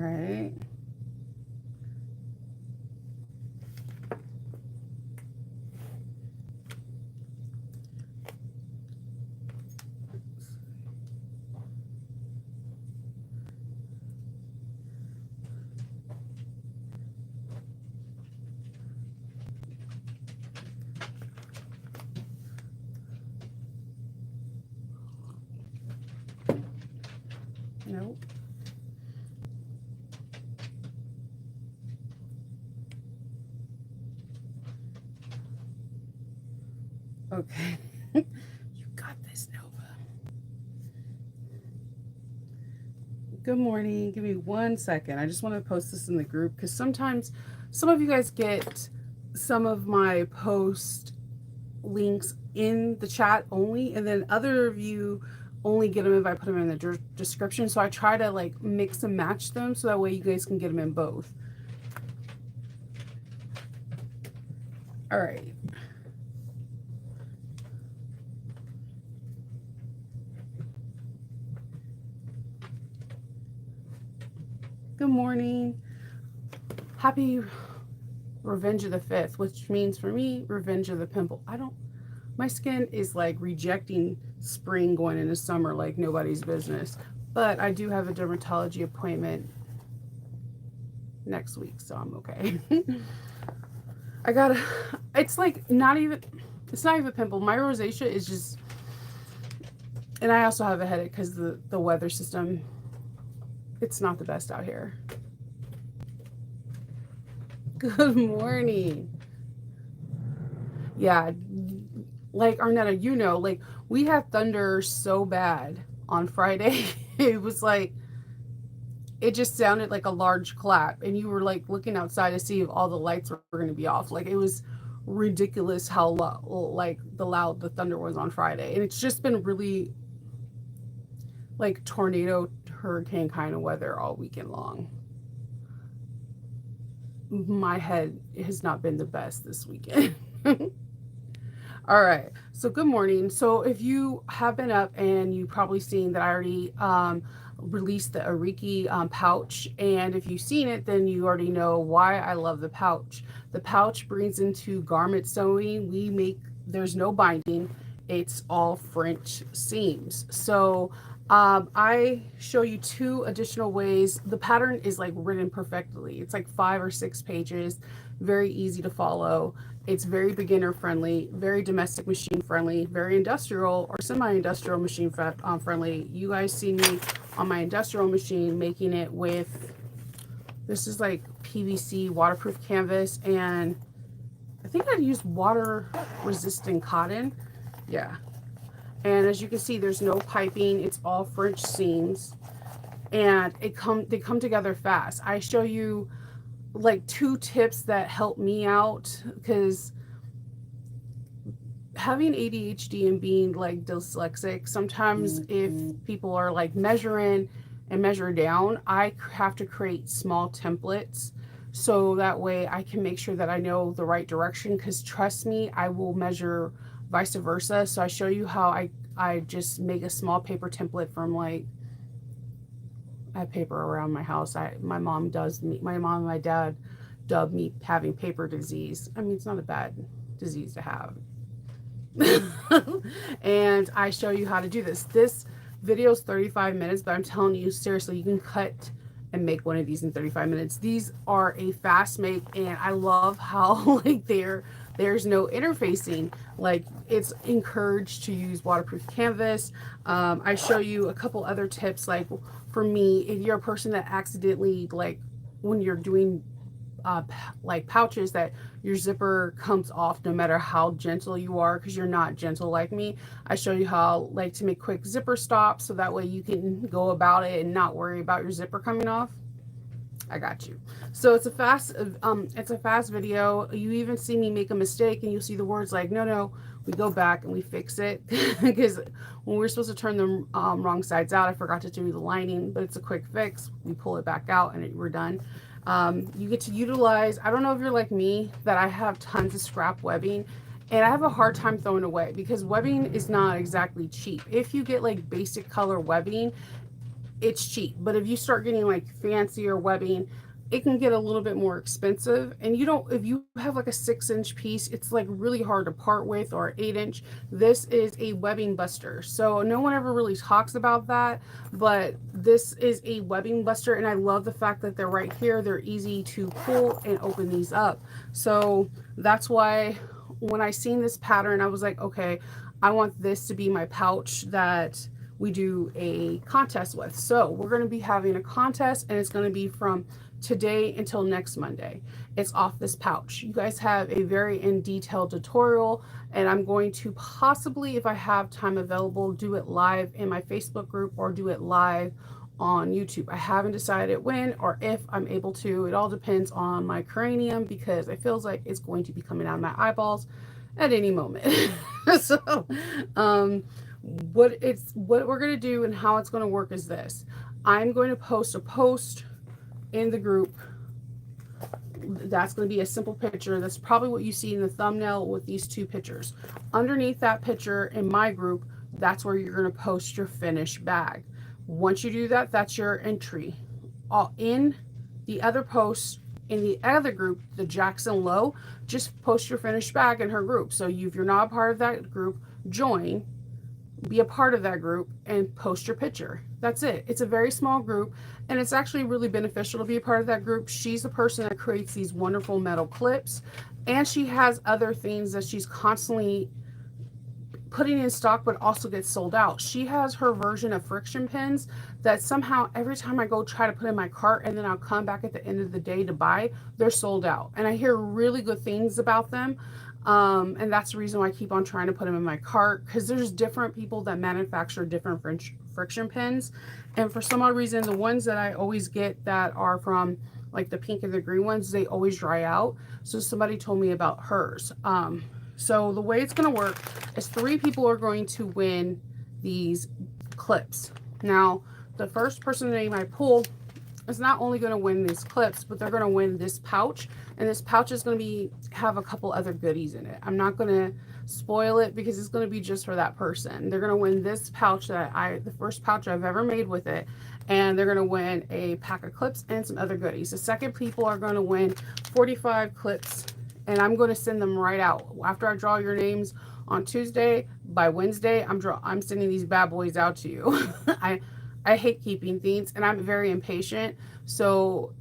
right. Nope. Okay. You got this, Nova. Good morning. Give me 1 second. I just want to post this in the group because sometimes some of you guys get some of my post links in the chat only, and then other of you only get them if I put them in the description. So I try to like mix and match them so that way you guys can get them in both. All right. Good morning. Happy Revenge of the 5th, which means for me, Revenge of the Pimple. My skin is like rejecting spring going into summer like nobody's business. But I do have a dermatology appointment next week, so I'm okay. It's like it's not even a pimple. My rosacea is just, and I also have a headache because the weather system, it's not the best out here. Good morning. Yeah, like Arnetta, like we had thunder so bad on Friday. It was like, it just sounded like a large clap, and you were like looking outside to see if all the lights were going to be off. Like it was ridiculous how loud the thunder was on Friday, and it's just been really like tornado, hurricane kind of weather all weekend long. My head has not been the best this weekend. All right. So good morning. So if you have been up and you've probably seen that I already released the Araki pouch. And if you've seen it, then you already know why I love the pouch. The pouch brings into garment sewing. There's no binding. It's all French seams. So I show you 2 additional ways. The pattern is like written perfectly. It's like 5 or 6 pages, very easy to follow. It's very beginner friendly, very domestic machine friendly, very industrial or semi-industrial machine friendly. You guys see me on my industrial machine making it with, this is like PVC waterproof canvas, and I think I'd used water resistant cotton. Yeah. And as you can see, there's no piping. It's all French seams, and they come together fast. I show you like 2 tips that help me out, because having ADHD and being like dyslexic, sometimes if people are like measuring and measure down, I have to create small templates so that way I can make sure that I know the right direction, because trust me, I will measure vice versa. So I show you how I just make a small paper template from like, I have paper around my house. My mom and my dad dub me having paper disease. I mean, it's not a bad disease to have. And I show you how to do this. This video is 35 minutes, but I'm telling you, seriously, you can cut and make one of these in 35 minutes. These are a fast make, and I love how like there's no interfacing. Like, it's encouraged to use waterproof canvas. I show you a couple other tips. Like for me, if you're a person that accidentally, like when you're doing like pouches, that your zipper comes off no matter how gentle you are, because you're not gentle like me, I show you how like to make quick zipper stops so that way you can go about it and not worry about your zipper coming off. I got you. So it's a fast video. You even see me make a mistake and you'll see the words like, no, we go back and we fix it. Because when we're supposed to turn the wrong sides out, I forgot to do the lining, but it's a quick fix. We pull it back out and we're done. You get to utilize, I don't know if you're like me, that I have tons of scrap webbing, and I have a hard time throwing away because webbing is not exactly cheap. If you get like basic color webbing, it's cheap. But if you start getting like fancier webbing, it can get a little bit more expensive. And you don't, if you have like a 6-inch piece, it's like really hard to part with, or 8-inch. This is a webbing buster. So no one ever really talks about that, but this is a webbing buster. And I love the fact that they're right here. They're easy to pull and open these up. So that's why when I seen this pattern, I was like, okay, I want this to be my pouch that we do a contest with. So we're going to be having a contest, and it's going to be from today until next Monday. It's off this pouch. You guys have a very in detailed tutorial, and I'm going to possibly, if I have time available, do it live in my Facebook group or do it live on YouTube. I haven't decided when or if I'm able to. It all depends on my cranium, because it feels like it's going to be coming out of my eyeballs at any moment. So, what we're going to do and how it's going to work is this. I'm going to post a post in the group. That's going to be a simple picture. That's probably what you see in the thumbnail with these two pictures. Underneath that picture in my group, that's where you're going to post your finished bag. Once you do that, that's your entry. All in the other post in the other group, the Jax Lo, just post your finished bag in her group. So if you're not a part of that group, join, be a part of that group, and post your picture. That's it. It's a very small group, and it's actually really beneficial to be a part of that group. She's the person that creates these wonderful metal clips, and she has other things that she's constantly putting in stock but also gets sold out. She has her version of friction pins that somehow every time I go try to put in my cart and then I'll come back at the end of the day to buy, they're sold out. And I hear really good things about them. And that's the reason why I keep on trying to put them in my cart, because there's different people that manufacture different friction pins. And for some odd reason, the ones that I always get that are from like the pink and the green ones, they always dry out. So somebody told me about hers. So the way it's going to work is 3 people are going to win these clips. Now, the first person name I pull is not only going to win these clips, but they're going to win this pouch. And this pouch is going to have a couple other goodies in it. I'm not going to spoil it because it's going to be just for that person. They're going to win this pouch the first pouch I've ever made with it. And they're going to win a pack of clips and some other goodies. The second people are going to win 45 clips, and I'm going to send them right out. After I draw your names on Tuesday, by Wednesday, I'm sending these bad boys out to you. I hate keeping things, and I'm very impatient. So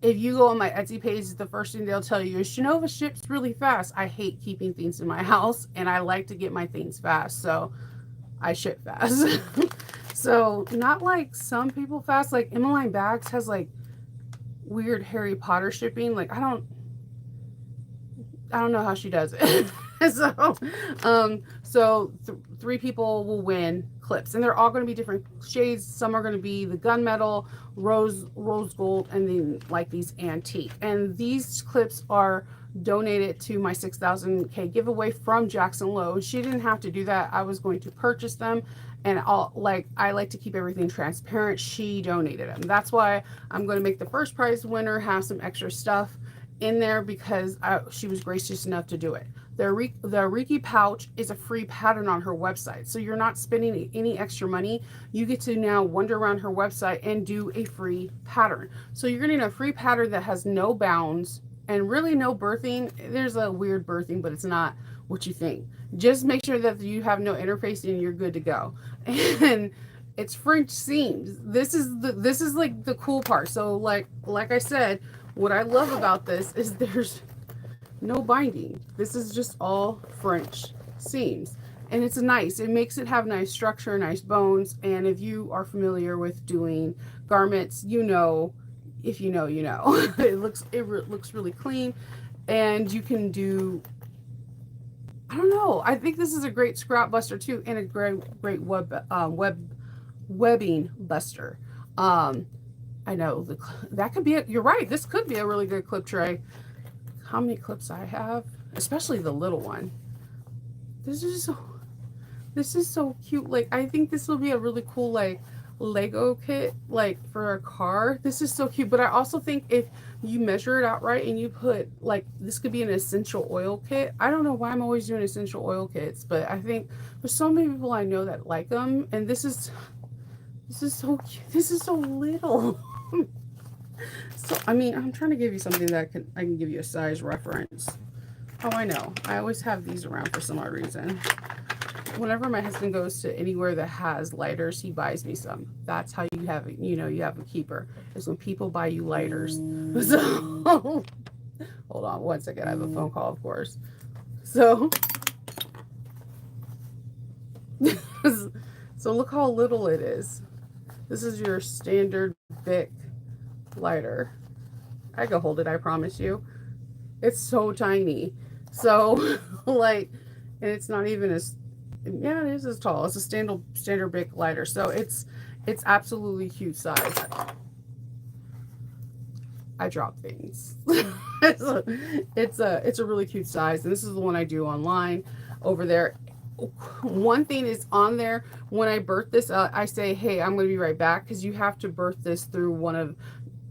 if you go on my Etsy page, the first thing they'll tell you is Shanova ships really fast. I hate keeping things in my house, and I like to get my things fast. So I ship fast. So not like some people fast. Like Emmeline Bags has like weird Harry Potter shipping. Like I don't know how she does it. So 3 people will win clips, and they're all going to be different shades. Some are going to be the gunmetal, rose gold, and then like these antique. And these clips are donated to my 6,000K giveaway from Jax Lo. She didn't have to do that. I was going to purchase them, and I like to keep everything transparent. She donated them. That's why I'm going to make the first prize winner have some extra stuff in there, because she was gracious enough to do it. The Araki Pouch is a free pattern on her website, so you're not spending any extra money. You get to now wander around her website and do a free pattern. So you're getting a free pattern that has no bounds and really no birthing. There's a weird birthing, but it's not what you think. Just make sure that you have no interface and you're good to go. And it's French seams. This is like the cool part. So like I said, what I love about this is there's no binding. This is just all French seams. And it's nice. It makes it have nice structure, nice bones. And if you are familiar with doing garments, you know, if you know, you know. It looks really clean. And you can do, I don't know. I think this is a great scrap buster too, and a great webbing buster. I know that could be you're right. This could be a really good clip tray. How many clips I have, especially the little one. This is so cute. Like I think this will be a really cool like Lego kit, like for a car. This is so cute. But I also think if you measure it out right and you put like, this could be an essential oil kit. I don't know why I'm always doing essential oil kits, but I think there's so many people I know that like them, and this is This is so cute. This is so little. So I mean, I'm trying to give you something that I can give you a size reference. Oh, I know. I always have these around for some odd reason. Whenever my husband goes to anywhere that has lighters, he buys me some. That's how you have it. You know, you have a keeper. Is when people buy you lighters. So, hold on one second. I have a phone call, of course. So, so look how little it is. This is your standard Bic lighter. I can hold it, I promise you. It's so tiny. So, like, and it's not even as, yeah, it is as tall. It's a standard Bic lighter. So it's absolutely cute size. I drop things. It's a really cute size, and this is the one I do online over there. One thing is on there when I birth this, I say, hey, I'm going to be right back because you have to birth this through one of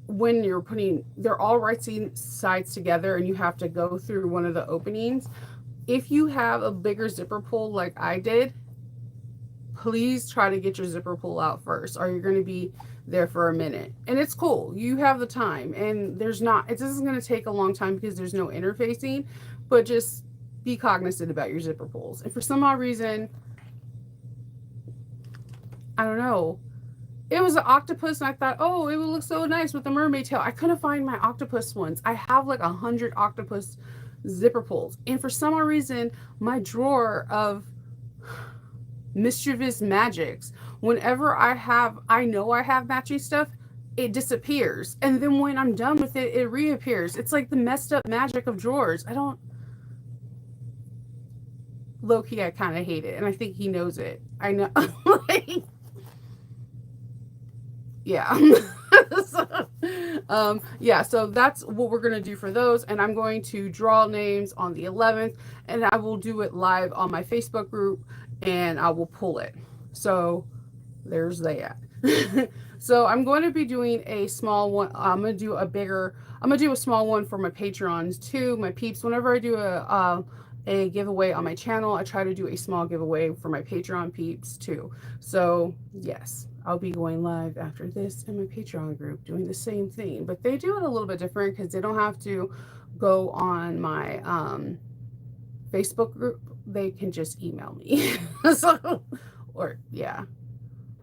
when you're putting, they're all right sides together, and you have to go through one of the openings. If you have a bigger zipper pull like I did, please try to get your zipper pull out first, or you're going to be there for a minute. And it's cool, you have the time, and there's not, it isn't going to take a long time because there's no interfacing, but just be cognizant about your zipper pulls. And for some odd reason, I don't know, it was an octopus, and I thought, oh, it would look so nice with the mermaid tail. I couldn't find my octopus ones. I have like 100 octopus zipper pulls, and for some odd reason, my drawer of mischievous magics, whenever I know I have matching stuff, it disappears, and then when I'm done with it, it reappears. It's like the messed up magic of drawers. I don't, low key, I kind of hate it, and I think he knows it. I know. Like, yeah. So, yeah, so that's what we're going to do for those, and I'm going to draw names on the 11th, and I will do it live on my Facebook group, and I will pull it. So there's that. So I'm going to be doing a small one. I'm going to do a bigger, I'm going to do a small one for my Patreons too, my peeps. Whenever I do a giveaway on my channel, I try to do a small giveaway for my Patreon peeps too. So yes, I'll be going live after this in my Patreon group doing the same thing, but they do it a little bit different because they don't have to go on my Facebook group. They can just email me. So, or yeah,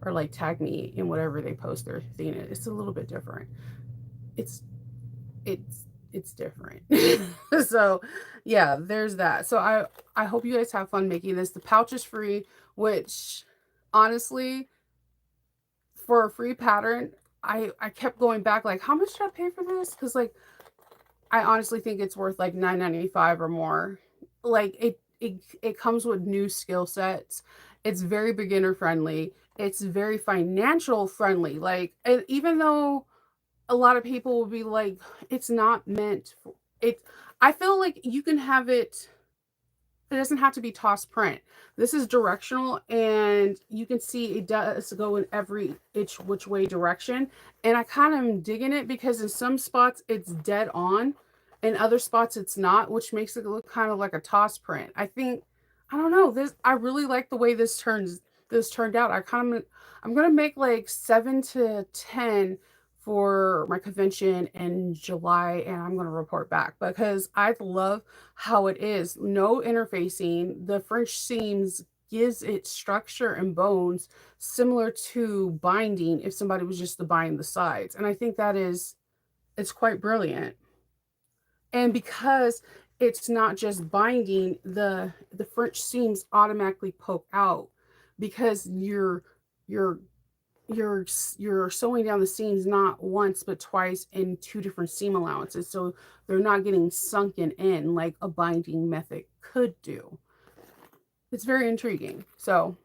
or like tag me in whatever they post their thing. It's a little bit different. It's it's different. So yeah, there's that. So I hope you guys have fun making this. The pouch is free, which honestly, for a free pattern, I kept going back like, how much did I pay for this? Because like, I honestly think it's worth like $9.95 or more. Like it comes with new skill sets. It's very beginner friendly. It's very financial friendly. Like, and even though a lot of people will be like, it's not meant for it. I feel like you can have it. It doesn't have to be toss print. This is directional, and you can see it does go in every which way direction. And I kind of am digging it because in some spots it's dead on, in other spots it's not, which makes it look kind of like a toss print. I think, I don't know, this, I really like the way this turned out. I'm gonna make like 7 to 10 for my convention in July, and I'm going to report back because I love how it is. No interfacing. The French seams gives it structure and bones similar to binding if somebody was just to bind the sides. And I think that is, it's quite brilliant. And because it's not just binding, the French seams automatically poke out because you're you're sewing down the seams not once but twice in two different seam allowances, so they're not getting sunken in like a binding method could do. It's very intriguing. So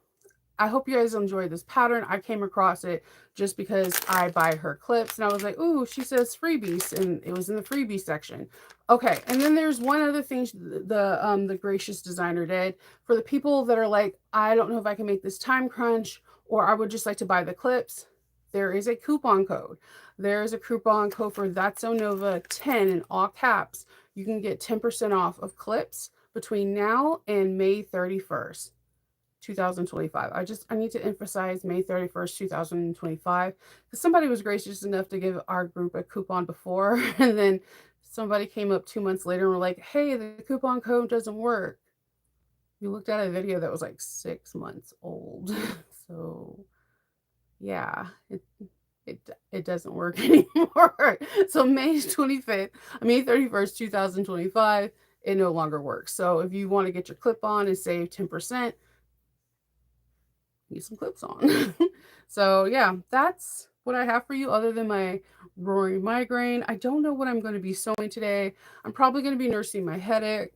I hope you guys enjoy this pattern. I came across it just because I buy her clips, and I was like, ooh, she says freebies, and it was in the freebie section. Okay, and then there's one other thing the gracious designer did for the people that are like, I don't know if I can make this time crunch, or I would just like to buy the clips. There is a coupon code. There is a coupon code for That's So Nova 10 in all caps. You can get 10% off of clips between now and May 31st. 2025. I need to emphasize May 31st, 2025, because somebody was gracious enough to give our group a coupon before, and then somebody came up 2 months later and were like, "Hey, the coupon code doesn't work." You looked at a video that was like 6 months old, so yeah, it doesn't work anymore. So May 31st, 2025, it no longer works. So if you want to get your clip on and save 10%, need some clips on. So yeah, that's what I have for you other than my roaring migraine. I don't know what I'm going to be sewing today. I'm probably going to be nursing my headache.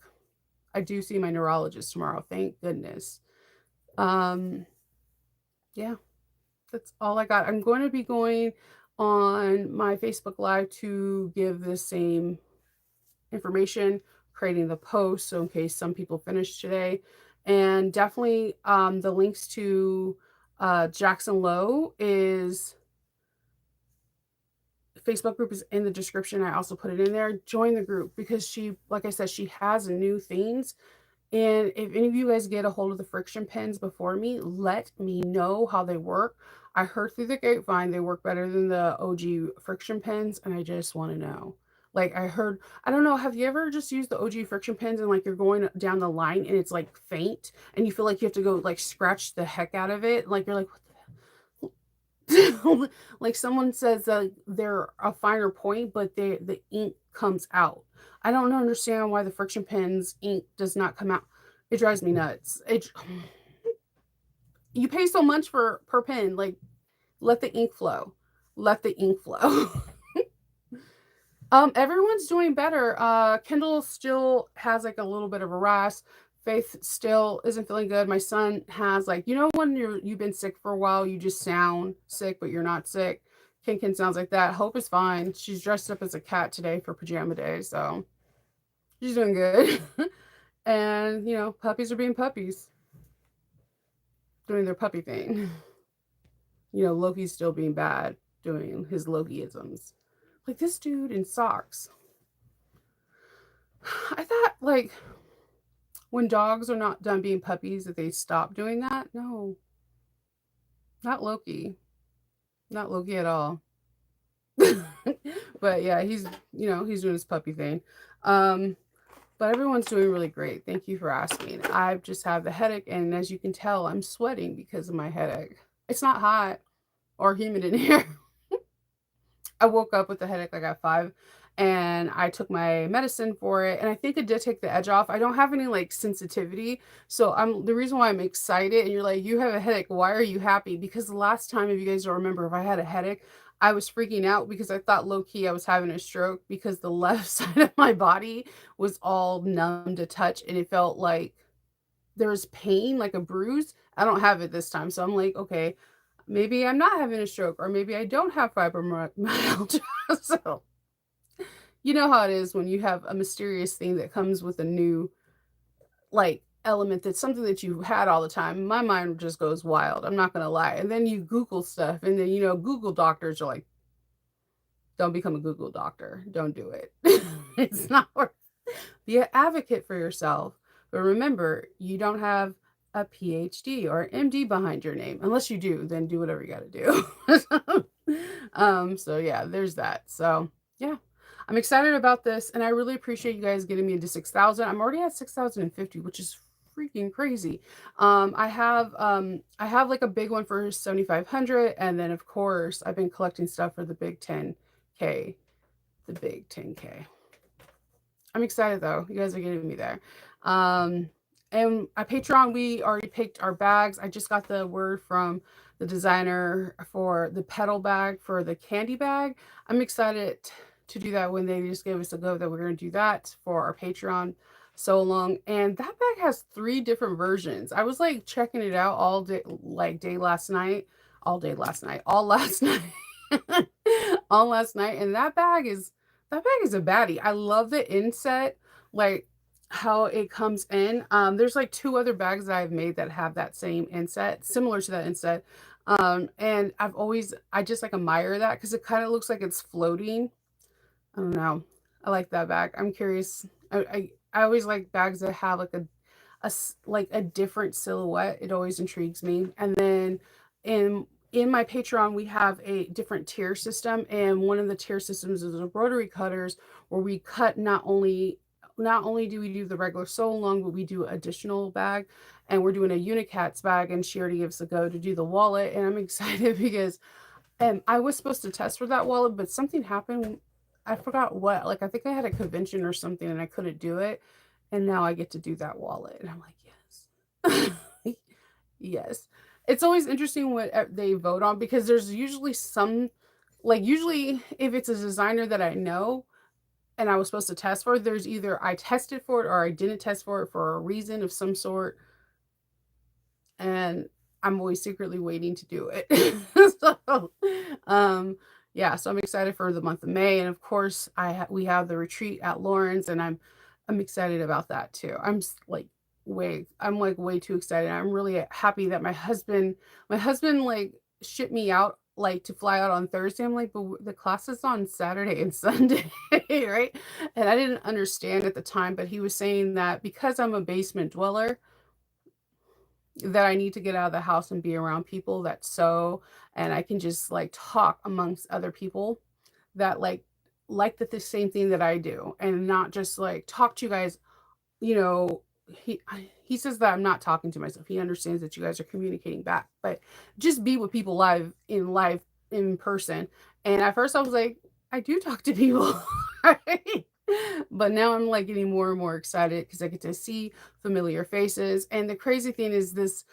I do see my neurologist tomorrow. Thank goodness. Um, yeah, that's all I got. I'm going to be going on my Facebook Live to give the same information, creating the post. So in case some people finish today, and definitely the links to Jackson Lowe is Facebook group is in the description. I also put it in there. Join the group because she, like I said, she has new things. And if any of you guys get a hold of the friction pins before me, let me know how they work. I heard through the grapevine they work better than the OG friction pins, and I just want to know. Like I heard, I don't know, have you ever just used the OG friction pins and like you're going down the line and it's like faint and you feel like you have to go like scratch the heck out of it? Like you're like, like someone says they're a finer point, but the ink comes out. I don't understand why the friction pens ink does not come out. It drives me nuts. You pay so much for per pen, like let the ink flow. Let the ink flow. Everyone's doing better. Kendall still has like a little bit of a rash. Faith still isn't feeling good. My son has like, when you've been sick for a while, you just sound sick, but you're not sick. Kinkin sounds like that. Hope is fine. She's dressed up as a cat today for pajama day, so she's doing good. And puppies are being puppies, doing their puppy thing. Loki's still being bad, doing his Lokiisms. Like this dude in socks. I thought like when dogs are not done being puppies that they stop doing that. No, not Loki. Not Loki at all. But yeah, he's doing his puppy thing. Um, but everyone's doing really great. Thank you for asking. I just have the headache, and as you can tell, I'm sweating because of my headache. It's not hot or humid in here. I woke up with a headache like at 5 and I took my medicine for it and I think it did take the edge off. I don't have any like sensitivity. So I'm the reason why I'm excited and you're like, you have a headache. Why are you happy? Because the last time, if you guys don't remember, if I had a headache, I was freaking out because I thought low key I was having a stroke because the left side of my body was all numb to touch and it felt like there was pain, like a bruise. I don't have it this time. So I'm like, okay, maybe I'm not having a stroke, or maybe I don't have fibromyalgia. So, you know how it is when you have a mysterious thing that comes with a new, like, element that's something that you had all the time. My mind just goes wild. I'm not going to lie. And then you Google stuff, and then, Google doctors are like, don't become a Google doctor. Don't do it. It's not worth. Be an advocate for yourself. But remember, you don't have a PhD or an MD behind your name. Unless you do, then do whatever you got to do. So yeah, there's that. So yeah, I'm excited about this, and I really appreciate you guys getting me into 6,000. I'm already at 6,050, which is freaking crazy. I have like a big one for 7,500, and then of course I've been collecting stuff for the big 10K, the big 10K. I'm excited though. You guys are getting me there. Um, and at Patreon, we already picked our bags. I just got the word from the designer for the pedal bag for the candy bag. I'm excited to do that when they just gave us a go that we're going to do that for our Patreon so long. And that bag has 3 different versions. I was like checking it out all day, like all last night, all last night. And that bag is a baddie. I love the inset, like how it comes in. There's like 2 other bags that I've made that have that same inset, similar to that inset. And I just like admire that because it kind of looks like it's floating. I don't know. I like that bag. I'm curious. I always like bags that have like like a different silhouette. It always intrigues me. And then in my Patreon, we have a different tier system, and one of the tier systems is the rotary cutters, where we cut not only do we do the regular sew along, but we do additional bag, and we're doing a Unicats bag, and she already gives a go to do the wallet, and I'm excited because I was supposed to test for that wallet, but something happened. I forgot what. Like I think I had a convention or something, and I couldn't do it, and now I get to do that wallet, and I'm like, yes. Yes. It's always interesting what they vote on because there's usually some, like, usually if it's a designer that I know and I was supposed to test for, there's either I tested for it or I didn't test for it for a reason of some sort. And I'm always secretly waiting to do it. so, um, yeah, so I'm excited for the month of May, and of course, we have the retreat at Lawrence, and I'm excited about that too. I'm like way too excited. I'm really happy that my husband like shipped me out like to fly out on Thursday. I'm like, but the class is on Saturday and Sunday, right? And I didn't understand at the time, but he was saying that because I'm a basement dweller, that I need to get out of the house and be around people that sew, and I can just like talk amongst other people that like the same thing that I do, and not just like talk to you guys. You know, he says that I'm not talking to myself. He understands that you guys are communicating back, but just be with people live in person. And at first I was like, I do talk to people. Right? But now I'm like getting more and more excited because I get to see familiar faces. And the crazy thing is this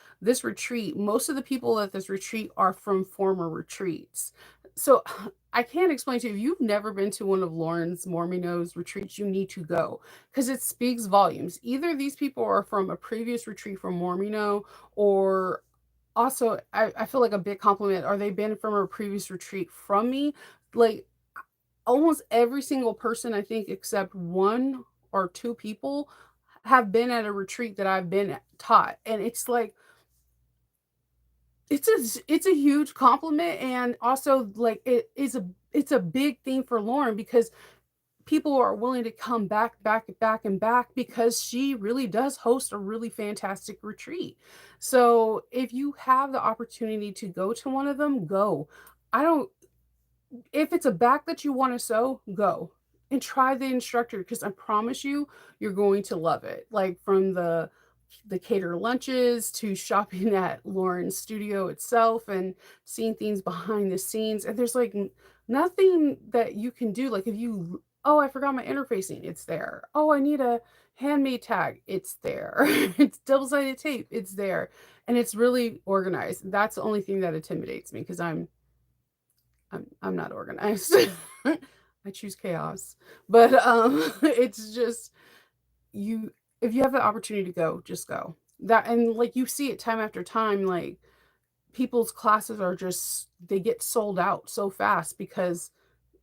retreat, most of the people at this retreat are from former retreats. So I can't explain to you, if you've never been to one of Lauren's Mormino's retreats, you need to go because it speaks volumes. Either these people are from a previous retreat from Mormino, or also I feel like a big compliment, are they been from a previous retreat from me? Like almost every single person, I think, except one or two people, have been at a retreat that I've been taught. And it's like, it's a huge compliment, and also like it's a big thing for Lauren because people are willing to come back and back because she really does host a really fantastic retreat. So if you have the opportunity to go to one of them, go. I don't If it's a back that you want to sew, go and try the instructor because I promise you, you're going to love it. Like from the cater lunches to shopping at Lauren's studio itself and seeing things behind the scenes. And there's like nothing that you can do. Like if you, oh, I forgot my interfacing, it's there. Oh, I need a handmade tag, it's there. It's double-sided tape, it's there. And it's really organized. That's the only thing that intimidates me because I'm not organized. I choose chaos. But it's just you if you have the opportunity to go, just go. That and like you see it time after time, like people's classes are just they get sold out so fast because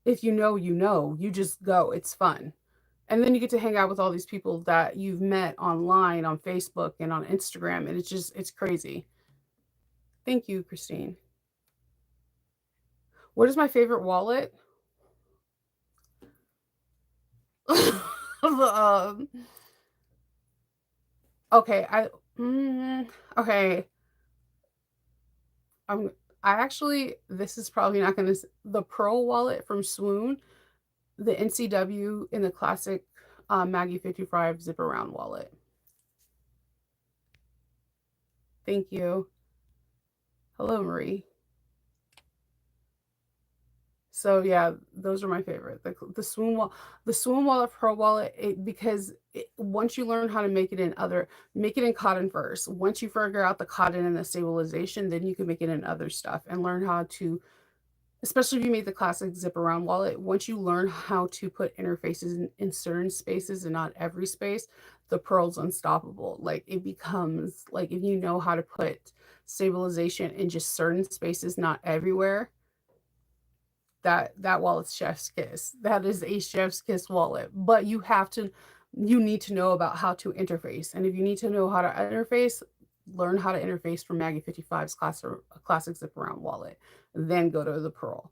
if you know, you know, you just go. It's fun. And then you get to hang out with all these people that you've met online on Facebook and on Instagram, and it's crazy. Thank you, Christine. What is my favorite wallet? um, okay, okay. I'm I actually this is probably not gonna the Pearl wallet from Swoon, the NCW in the classic Maggie 55 zip around wallet. Thank you. Hello, Marie. So yeah, those are my favorite. The Swoon wallet, Pearl wallet, because once you learn how to make it in cotton first. Once you figure out the cotton and the stabilization, then you can make it in other stuff and learn how to, especially if you made the classic zip around wallet, once you learn how to put interfaces in certain spaces and not every space, the pearl's unstoppable. Like it becomes like if you know how to put stabilization in just certain spaces, not everywhere, that wallet's chef's kiss. That is a chef's kiss wallet. But you need to know about how to interface. And if you need to know how to interface, learn how to interface from Maggie 55's classic zip around wallet. Then go to the Pearl.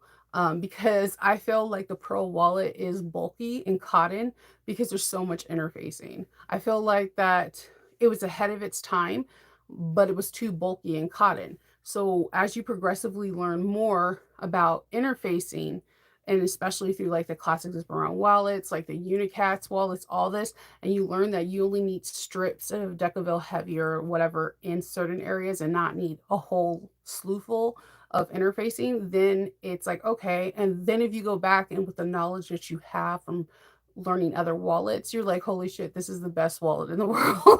Because I feel like the Pearl wallet is bulky and cotton because there's so much interfacing. I feel like that it was ahead of its time, but it was too bulky and cotton. So as you progressively learn more about interfacing, and especially through like the classic zip around wallets, like the Unicats wallets, all this, and you learn that you only need strips of Decaville heavy or whatever in certain areas and not need a whole slew full of interfacing, then it's like, okay. And then if you go back and with the knowledge that you have from learning other wallets, you're like, holy shit, this is the best wallet in the world.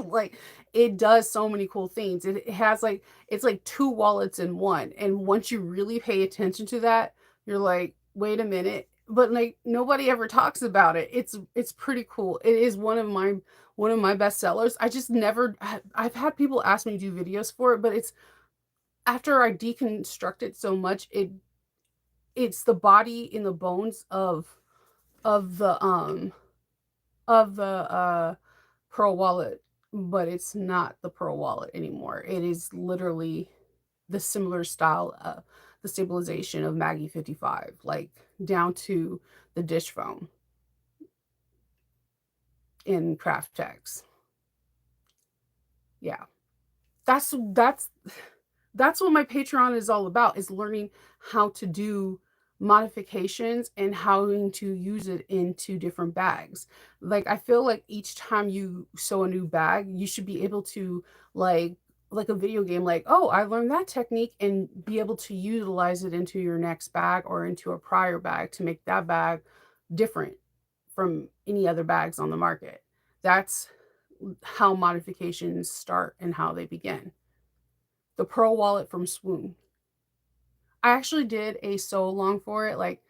Like, it does so many cool things. It has like, it's like two wallets in one. And once you really pay attention to that, you're like, wait a minute. But like nobody ever talks about it. It's pretty cool. It is one of my best sellers. I just never I've had people ask me to do videos for it, but it's after I deconstruct it so much, it's the body in the bones of the of the Pearl wallet, but it's not the Pearl wallet anymore. It is literally the similar style, the stabilization of Maggie 55, like down to the dish foam in Craft Tex. Yeah, that's that's what my Patreon is all about, is learning how to do modifications and how to use it into different bags. Like I feel like each time you sew a new bag, you should be able to like like a video game, like, oh, I learned that technique, and be able to utilize it into your next bag or into a prior bag to make that bag different from any other bags on the market. That's how modifications start and how they begin. The Pearl wallet from Swoon. I actually did a sew along for it, like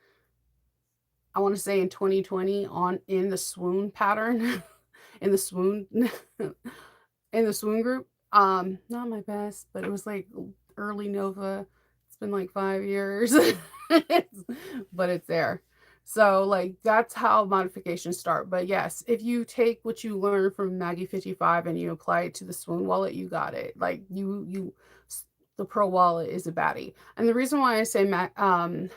I want to say in 2020 on in the swoon pattern, in the swoon in the swoon group. Not my best, but it was like early Nova. It's been like 5 years. But it's there. So like that's how modifications start. But yes, if you take what you learn from Maggie 55 and you apply it to the swoon wallet, you got it. Like you the Pro wallet is a baddie. And the reason why I say the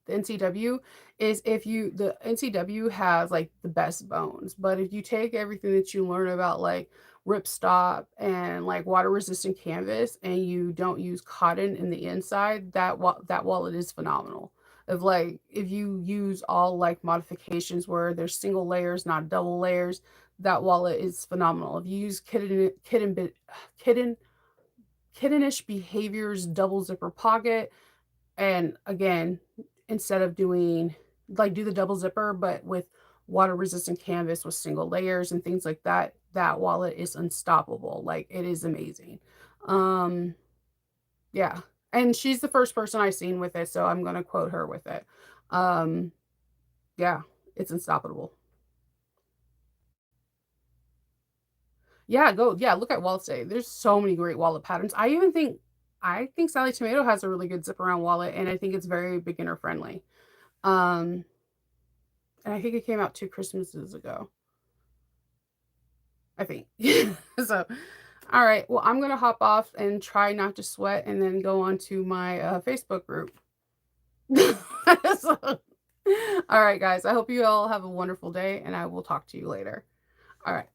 NCW is if you the NCW has like the best bones, but if you take everything that you learn about like ripstop and like water resistant canvas and you don't use cotton in the inside, that wallet is phenomenal. If you use all like modifications where there's single layers, not double layers, that wallet is phenomenal. If you use kitten kittenish behaviors double zipper pocket, and again, instead of doing like do the double zipper but with water resistant canvas with single layers and things like that, that wallet is unstoppable. Like it is amazing. um yeah, and she's the first person I've seen with it, so I'm gonna quote her with it. um yeah, it's unstoppable. Yeah, go, yeah, look at wallet day. There's so many great wallet patterns. I think Sally Tomato has a really good zip around wallet, and I think it's very beginner friendly. Um, and I think it came out 2 Christmases ago, I think. So, all right. Well, I'm gonna hop off and try not to sweat, and then go on to my Facebook group. So, all right, guys. I hope you all have a wonderful day, and I will talk to you later. All right.